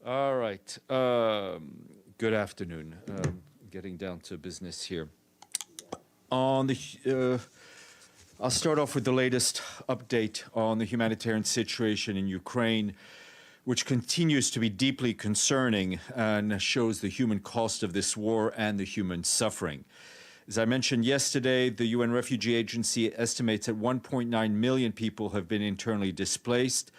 All right. Good afternoon. Getting down to business here. On the, I'll start off with the latest update on the humanitarian situation in Ukraine, which continues to be deeply concerning and shows the human cost of this war and the human suffering. As I mentioned yesterday, the UN Refugee Agency estimates that 1.9 million people have been internally displaced,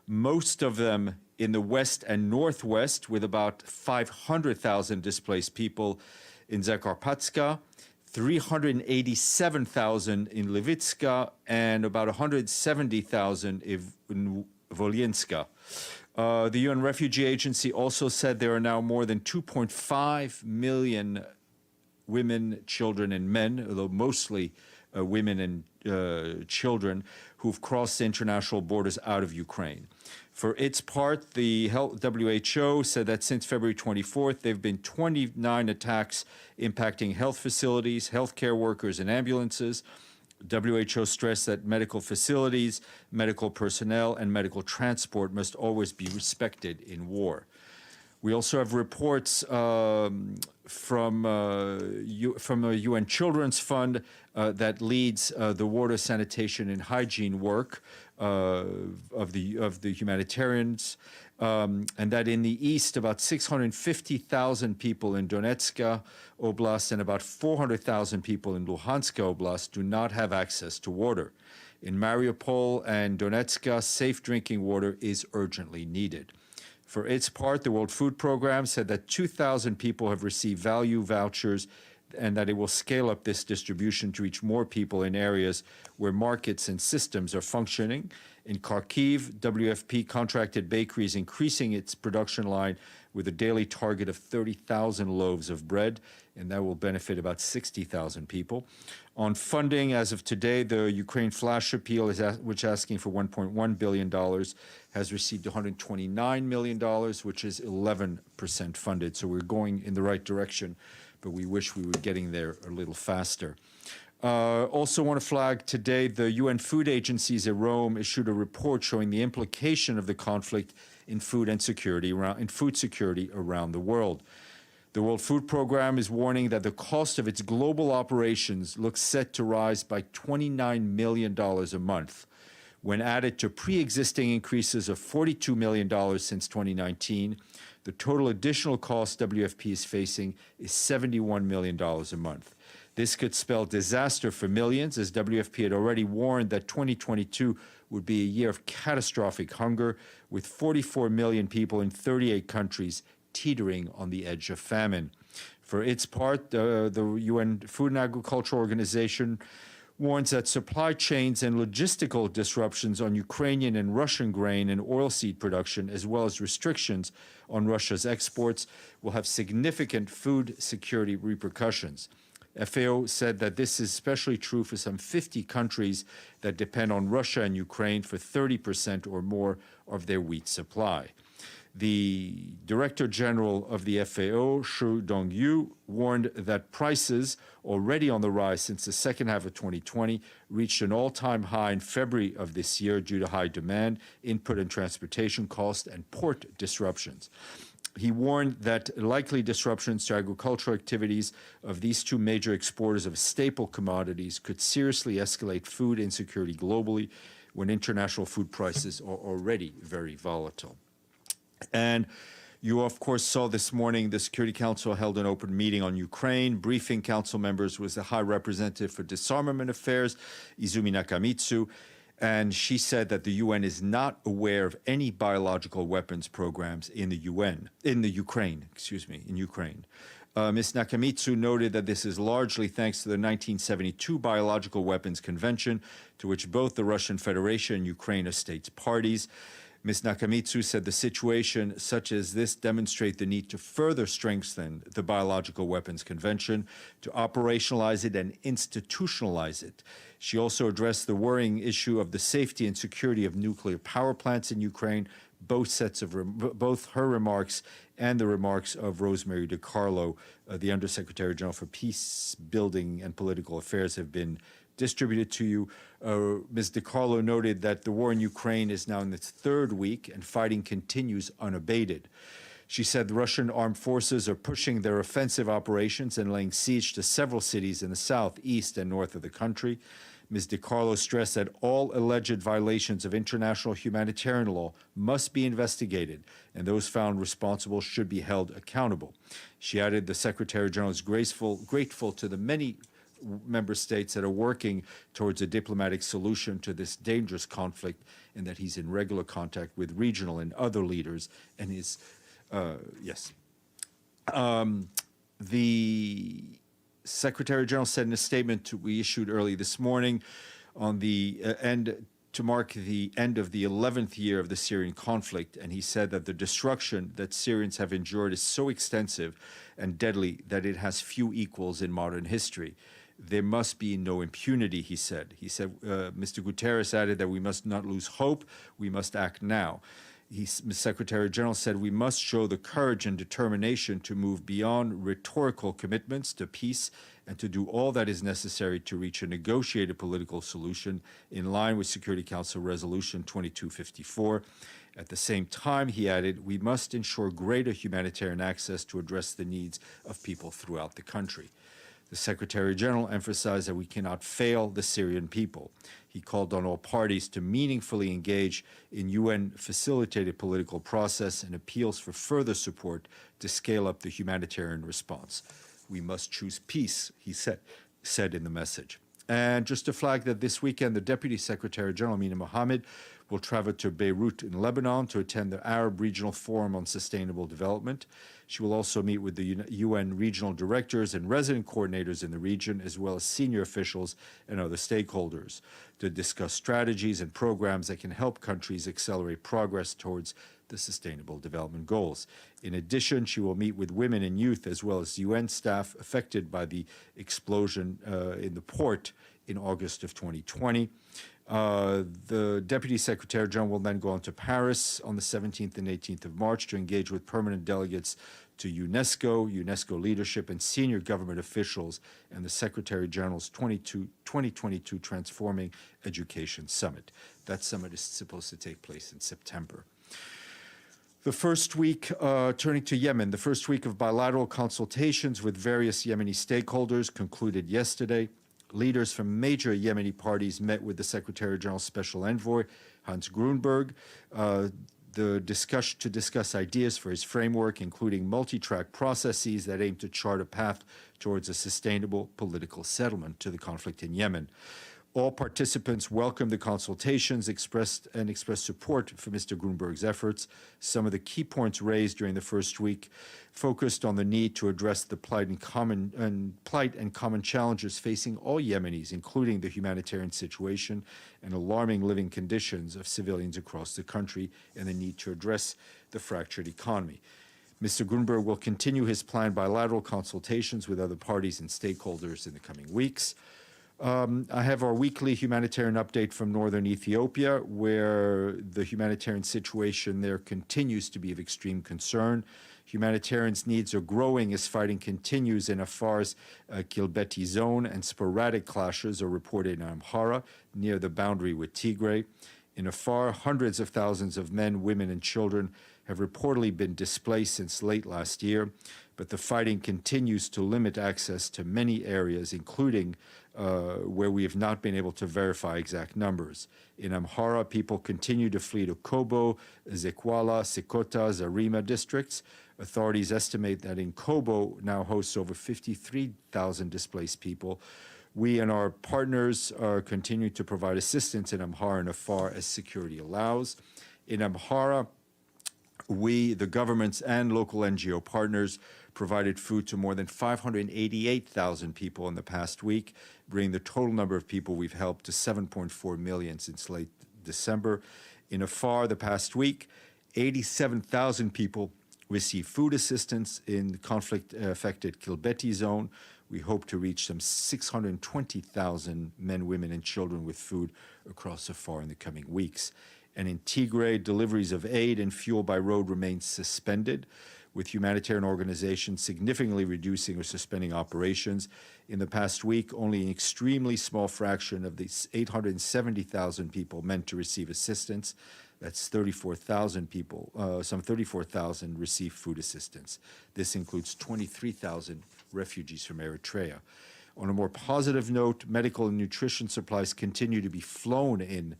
most of them in the west and northwest, with about 500,000 displaced people in Zakarpatska, 387,000 in Levitska, and about 170,000 in Volynska. The UN Refugee Agency also said there are now more than 2.5 million women, children, and men, although mostly women and children, who've crossed international borders out of Ukraine. For its part, the WHO said that since February 24th, there have been 29 attacks impacting health facilities, healthcare workers, and ambulances. WHO stressed that medical facilities, medical personnel, and medical transport must always be respected in war. We also have reports from a UN Children's Fund that leads the water, sanitation, and hygiene work of the humanitarians, and that in the east, about 650,000 people in Donetsk Oblast and about 400,000 people in Luhansk Oblast do not have access to water. In Mariupol and Donetsk, safe drinking water is urgently needed. For its part, the World Food Programme said that 2,000 people have received value vouchers and that it will scale up this distribution to reach more people in areas where markets and systems are functioning. In Kharkiv, WFP contracted bakeries increasing its production line with a daily target of 30,000 loaves of bread, and that will benefit about 60,000 people. On funding, as of today, the Ukraine Flash Appeal, which is asking for $1.1 billion, has received $129 million, which is 11% funded. So we're going in the right direction, but we wish we were getting there a little faster. Also want to flag today, the UN food agencies at Rome issued a report showing the implication of the conflict in food security around the world. The World Food Programme is warning that the cost of its global operations looks set to rise by $29 million a month. When added to pre-existing increases of $42 million since 2019, the total additional cost WFP is facing is $71 million a month. This could spell disaster for millions, as WFP had already warned that 2022 would be a year of catastrophic hunger, with 44 million people in 38 countries teetering on the edge of famine. For its part, the UN Food and Agriculture Organization warns that supply chains and logistical disruptions on Ukrainian and Russian grain and oilseed production, as well as restrictions on Russia's exports, will have significant food security repercussions. FAO said that this is especially true for some 50 countries that depend on Russia and Ukraine for 30% or more of their wheat supply. The Director General of the FAO, Shu Dongyu, warned that prices, already on the rise since the second half of 2020, reached an all-time high in February of this year due to high demand, input and transportation costs, and port disruptions. He warned that likely disruptions to agricultural activities of these two major exporters of staple commodities could seriously escalate food insecurity globally when international food prices are already very volatile. And you, of course, saw this morning the Security Council held an open meeting on Ukraine. Briefing council members was the High Representative for Disarmament Affairs, Izumi Nakamitsu, and she said that the UN is not aware of any biological weapons programs in Ukraine. Ms. Nakamitsu noted that this is largely thanks to the 1972 Biological Weapons Convention, to which both the Russian Federation and Ukraine are states parties. Ms. Nakamitsu said the situation such as this demonstrate the need to further strengthen the Biological Weapons Convention, to operationalize it and institutionalize it. She also addressed the worrying issue of the safety and security of nuclear power plants in Ukraine. Both her remarks and the remarks of Rosemary DiCarlo, the Undersecretary General for Peace Building and Political Affairs, have been distributed to you. Ms. DiCarlo noted that the war in Ukraine is now in its third week and fighting continues unabated. She said the Russian armed forces are pushing their offensive operations and laying siege to several cities in the south, east, and north of the country. Ms. DiCarlo stressed that all alleged violations of international humanitarian law must be investigated, and those found responsible should be held accountable. She added the Secretary General is grateful to the many member states that are working towards a diplomatic solution to this dangerous conflict, and that he's in regular contact with regional and other leaders. And the Secretary General said in a statement we issued early this morning on the to mark the end of the 11th year of the Syrian conflict, and he said that the destruction that Syrians have endured is so extensive and deadly that it has few equals in modern history. There must be no impunity, he said. Mr. Guterres added that we must not lose hope, we must act now. Secretary General said we must show the courage and determination to move beyond rhetorical commitments to peace and to do all that is necessary to reach a negotiated political solution in line with Security Council Resolution 2254. At the same time, he added, we must ensure greater humanitarian access to address the needs of people throughout the country. The Secretary General emphasized that we cannot fail the Syrian people. He called on all parties to meaningfully engage in UN-facilitated political process and appeals for further support to scale up the humanitarian response. We must choose peace, he said in the message. And just to flag that this weekend, the Deputy Secretary General, Amina Mohammed, will travel to Beirut in Lebanon to attend the Arab Regional Forum on Sustainable Development. She will also meet with the UN regional directors and resident coordinators in the region, as well as senior officials and other stakeholders, to discuss strategies and programs that can help countries accelerate progress towards the Sustainable Development Goals. In addition, she will meet with women and youth, as well as UN staff affected by the explosion in the port in August of 2020. The Deputy Secretary General will then go on to Paris on the 17th and 18th of March to engage with permanent delegates to UNESCO leadership, and senior government officials, and the Secretary General's 2022 Transforming Education Summit. That summit is supposed to take place in September. The first week, turning to Yemen, the first week of bilateral consultations with various Yemeni stakeholders concluded yesterday. Leaders from major Yemeni parties met with the Secretary General's Special Envoy, Hans Grunberg, to discuss ideas for his framework, including multi-track processes that aim to chart a path towards a sustainable political settlement to the conflict in Yemen. All participants welcomed the consultations, expressed support for Mr. Grunberg's efforts. Some of the key points raised during the first week focused on the need to address the plight and common challenges facing all Yemenis, including the humanitarian situation and alarming living conditions of civilians across the country, and the need to address the fractured economy. Mr. Grunberg will continue his planned bilateral consultations with other parties and stakeholders in the coming weeks. I have our weekly humanitarian update from northern Ethiopia, where the humanitarian situation there continues to be of extreme concern. Humanitarians' needs are growing as fighting continues in Afar's Kilbeti zone, and sporadic clashes are reported in Amhara, near the boundary with Tigray. In Afar, hundreds of thousands of men, women, and children have reportedly been displaced since late last year, but the fighting continues to limit access to many areas, including where we have not been able to verify exact numbers. In Amhara, people continue to flee to Kobo, Zekwala, Sikota, Zarima districts. Authorities estimate that in Kobo now hosts over 53,000 displaced people. We and our partners are continuing to provide assistance in Amhara and Afar as security allows. In Amhara, we, the governments and local NGO partners, provided food to more than 588,000 people in the past week, bringing the total number of people we've helped to 7.4 million since late December. In Afar, the past week, 87,000 people received food assistance in the conflict-affected Kilbeti zone. We hope to reach some 620,000 men, women, and children with food across Afar in the coming weeks. And in Tigray, deliveries of aid and fuel by road remain suspended. with humanitarian organizations significantly reducing or suspending operations. In the past week, only an extremely small fraction of the 870,000 people meant to receive assistance, that's 34,000 people, some 34,000 received food assistance. This includes 23,000 refugees from Eritrea. On a more positive note, medical and nutrition supplies continue to be flown in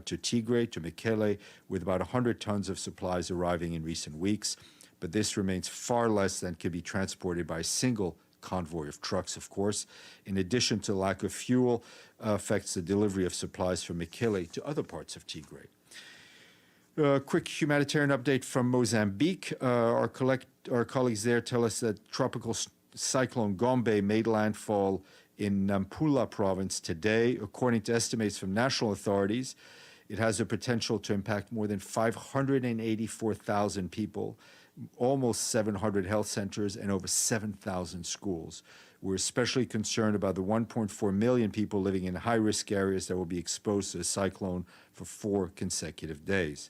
to Tigray, to Mekelle, with about 100 tons of supplies arriving in recent weeks. But this remains far less than can be transported by a single convoy of trucks, of course. In addition to lack of fuel, affects the delivery of supplies from Mekelle to other parts of Tigray. Quick humanitarian update from Mozambique. Our colleagues there tell us that tropical cyclone Gombe made landfall in Nampula province today. According to estimates from national authorities, it has the potential to impact more than 584,000 people, almost 700 health centers, and over 7,000 schools. We're especially concerned about the 1.4 million people living in high-risk areas that will be exposed to the cyclone for 4 consecutive days.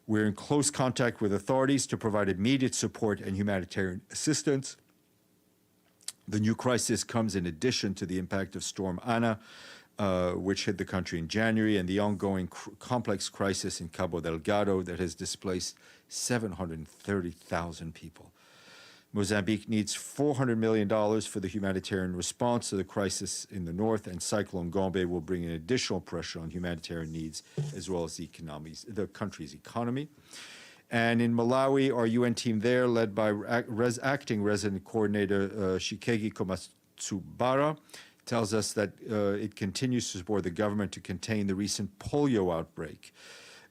We're in close contact with authorities to provide immediate support and humanitarian assistance. The new crisis comes in addition to the impact of Storm Ana, which hit the country in January, and the ongoing complex crisis in Cabo Delgado that has displaced 730,000 people. Mozambique needs $400 million for the humanitarian response to the crisis in the north, and Cyclone Gombe will bring an additional pressure on humanitarian needs as well as the country's economy. And in Malawi, our UN team there, led by acting resident coordinator Shikegi Komatsubara, tells us that it continues to support the government to contain the recent polio outbreak.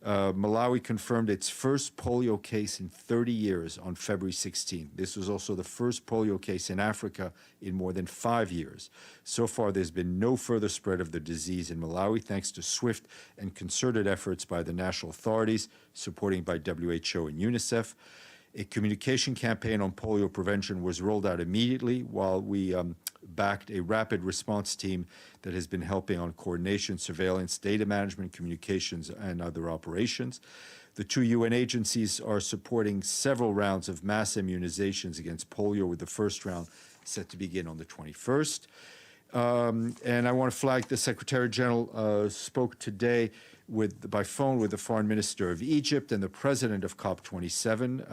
Malawi confirmed its first polio case in 30 years on February 16. This was also the first polio case in Africa in more than 5 years. So far, there's been no further spread of the disease in Malawi, thanks to swift and concerted efforts by the national authorities, supporting by WHO and UNICEF. A communication campaign on polio prevention was rolled out immediately, while we backed a rapid response team that has been helping on coordination, surveillance, data management, communications, and other operations. The 2 UN agencies are supporting several rounds of mass immunizations against polio, with the first round set to begin on the 21st. And I want to flag the Secretary General spoke today by phone with the Foreign Minister of Egypt and the President of COP27,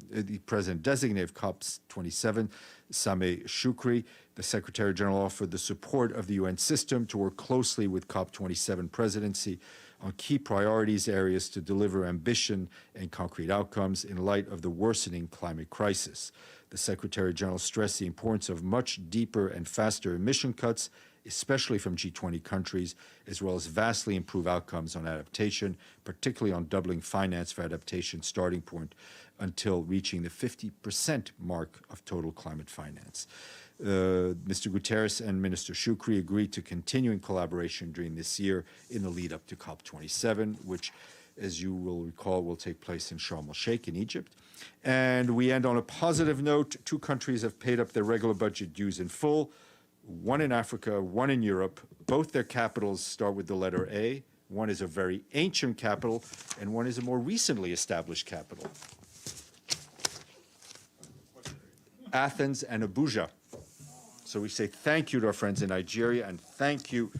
the President-designate of COP27, Sameh Shoukry. The Secretary General offered the support of the UN system to work closely with COP27 presidency on key priorities areas to deliver ambition and concrete outcomes in light of the worsening climate crisis. The Secretary General stressed the importance of much deeper and faster emission cuts, especially from G20 countries, as well as vastly improved outcomes on adaptation, particularly on doubling finance for adaptation starting point until reaching the 50% mark of total climate finance. Mr. Guterres and Minister Shoukry agreed to continue in collaboration during this year in the lead up to COP27, which, as you will recall, will take place in Sharm el-Sheikh in Egypt. And we end on a positive note. 2 countries have paid up their regular budget dues in full, one in Africa, one in Europe. Both their capitals start with the letter A. One is a very ancient capital, and one is a more recently established capital. Athens and Abuja. So we say thank you to our friends in Nigeria, and thank you,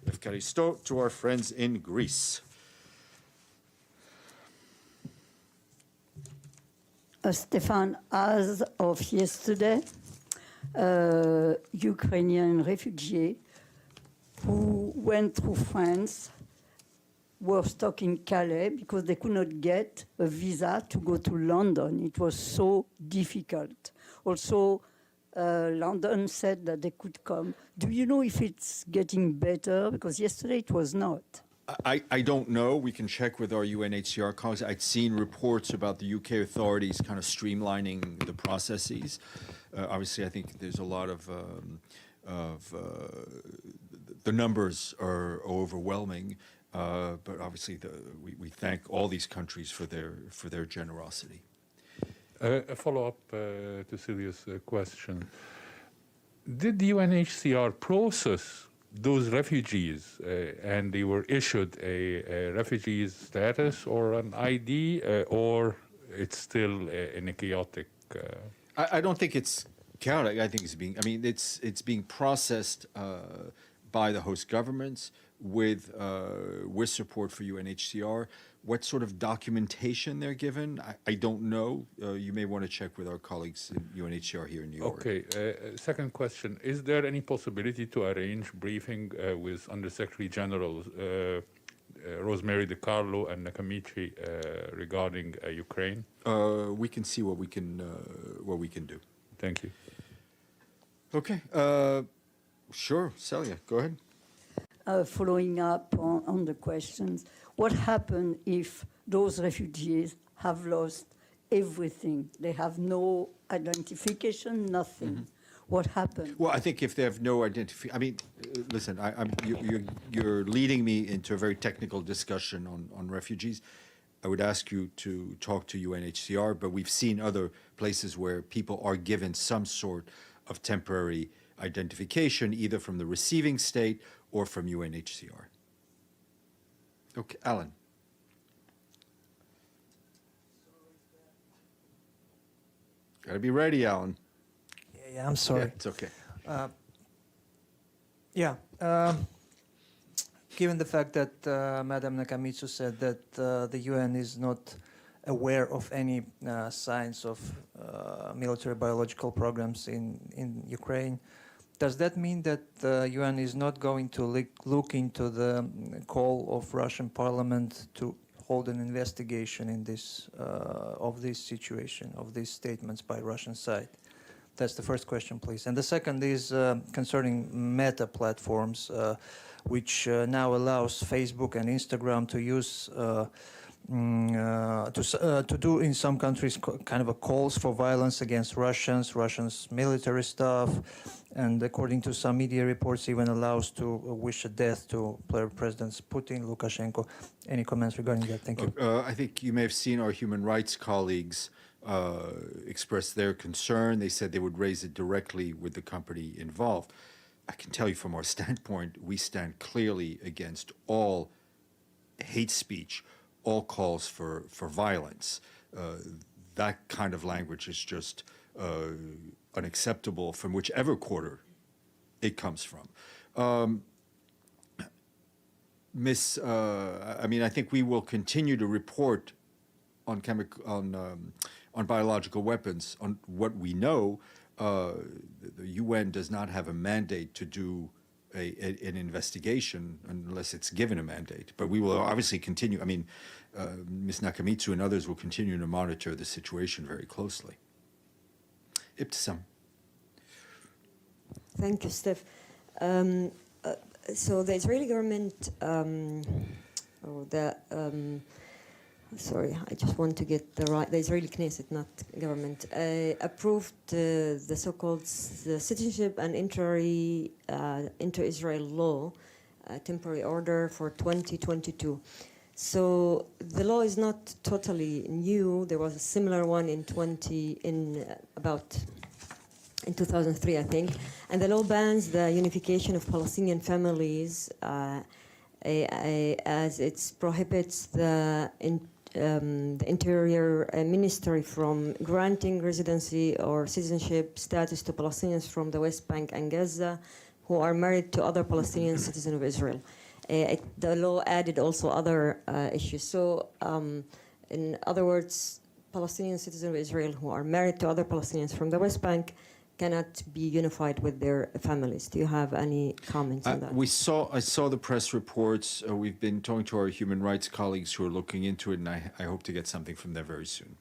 Evkaristo, to our friends in Greece. Stefan, as of yesterday, Ukrainian refugees who went through France were stuck in Calais because they could not get a visa to go to London. It was so difficult. Also, London said that they could come. Do you know if it's getting better? Because yesterday it was not. I don't know. We can check with our UNHCR colleagues. I'd seen reports about the UK authorities kind of streamlining the processes. Obviously, I think there's a lot of the numbers are overwhelming, but obviously we thank all these countries for their generosity. A follow-up to Sylvia's question. Did the UNHCR process those refugees and they were issued a refugee status or an ID, or it's still in a chaotic... I don't think it's chaotic. I think it's being processed by the host governments with support for UNHCR. What sort of documentation they're given, I don't know. You may want to check with our colleagues in UNHCR here in New York. Okay. Second question: is there any possibility to arrange briefing with Undersecretary General Rosemary DiCarlo and Nakamichi regarding Ukraine? We can see what we can do. Thank you. Okay. Sure, Celia, go ahead. Following up on the questions, what happens if those refugees have lost everything? They have no identification, nothing. Mm-hmm. What happens? Well, I think if they have no identification, I mean, listen, you're leading me into a very technical discussion on refugees. I would ask you to talk to UNHCR, but we've seen other places where people are given some sort of temporary identification, either from the receiving state or from UNHCR. Okay, Alan. Gotta be ready, Alan. Yeah, I'm sorry. Yeah, it's okay. Given the fact that Madam Nakamitsu said that the UN is not aware of any signs of military biological programs in Ukraine, does that mean that the UN is not going to look into the call of Russian Parliament to hold an investigation in this of this situation, of these statements by Russian side? That's the first question, please. And the second is concerning Meta platforms, which now allows Facebook and Instagram to use to do in some countries kind of a calls for violence against Russians' military staff, and according to some media reports, even allows to wish a death to Presidents Putin, Lukashenko. Any comments regarding that? Thank you. I think you may have seen our human rights colleagues express their concern. They said they would raise it directly with the company involved. I can tell you from our standpoint, we stand clearly against all hate speech, all calls for violence. That kind of language is just unacceptable from whichever quarter it comes from. I think we will continue to report on biological weapons. On what we know, the UN does not have a mandate to do an investigation unless it's given a mandate. But we will obviously continue. I mean, Ms. Nakamitsu and others will continue to monitor the situation very closely. Ibtisam. Thank you, Steph. So the Israeli government, sorry, I just want to get the Israeli Knesset, not government, approved the so-called the Citizenship and Inter-Israel Law, temporary order for 2022. So the law is not totally new. There was a similar one in 2003, I think, and the law bans the unification of Palestinian families as it prohibits the Interior Ministry from granting residency or citizenship status to Palestinians from the West Bank and Gaza who are married to other Palestinian citizens of Israel. The law added also other issues. So, in other words, Palestinian citizens of Israel who are married to other Palestinians from the West Bank cannot be unified with their families. Do you have any comments on that? I saw the press reports. We've been talking to our human rights colleagues who are looking into it, and I hope to get something from them very soon.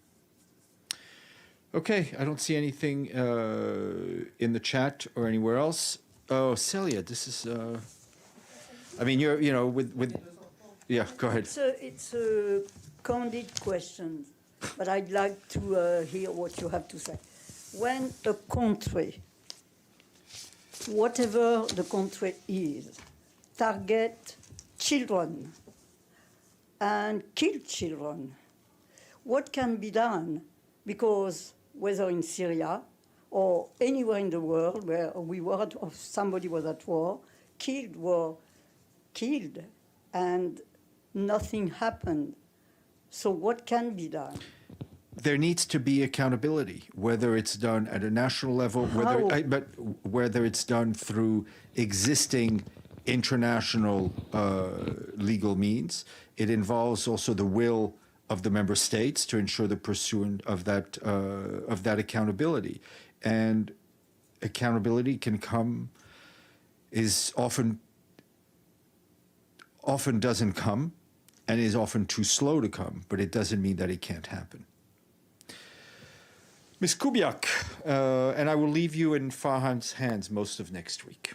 Okay, I don't see anything in the chat or anywhere else. Oh, Celia, this is. I mean, with. Yeah, go ahead. It's a candid question, but I'd like to hear what you have to say. When a country, whatever the country is, target children and kill children, what can be done? Because whether in Syria or anywhere in the world where somebody was at war, were killed, and nothing happened. So what can be done? there needs to be accountability, whether it's done at a national level, How? but whether it's done through existing international legal means. It involves also the will of the member states to ensure the pursuit of that accountability, and accountability can come, is often doesn't come, and is often too slow to come, but it doesn't mean that it can't happen. Ms. Kubiak, and I will leave you in Farhan's hands most of next week.